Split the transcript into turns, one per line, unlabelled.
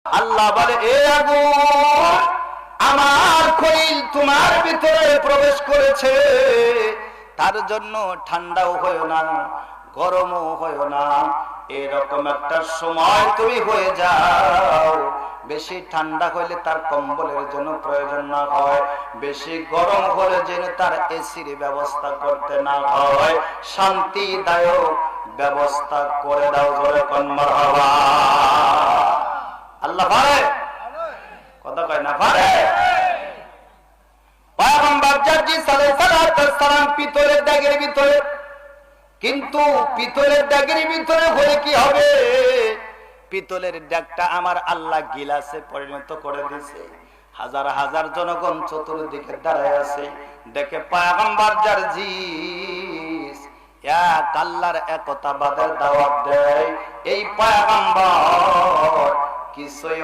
আল্লাহ বলে, এ আগুন, আমার খলিল তোমার ভিতরে প্রবেশ করেছে, তার জন্য ঠান্ডাও হয়ো না, গরমও হয়ো না, এরকম একটা সময় তুমি হয়ে যাও। বেশি ঠান্ডা হইলে তার কম্বলের জন্য প্রয়োজন না হয়, বেশি গরম হলে যেন তার এসির ব্যবস্থা করতে না হয়, শান্তিদায়ক ব্যবস্থা করে দাও। জোরে কোন মারহাবা। আল্লাহ পারে, কথা কয় না পারে। পয়গম্বর জাজি সাল্লাল্লাহু সাল্লাম পিতলের দাগের ভিতরে, কিন্তু পিতলের দাগের ভিতরে হলে কি হবে? পিতলের দাগটা আমার আল্লাহ গিলাসে পরিণত করে দিয়েছে। হাজার হাজার জনগণ চতুর্দিকে দাঁড়ায় আছে, দেখে পয়গম্বর জার্জিস এক আল্লাহর একতাবাদের দাওয়াত দেয়। এই পয়গম্বর কিছুই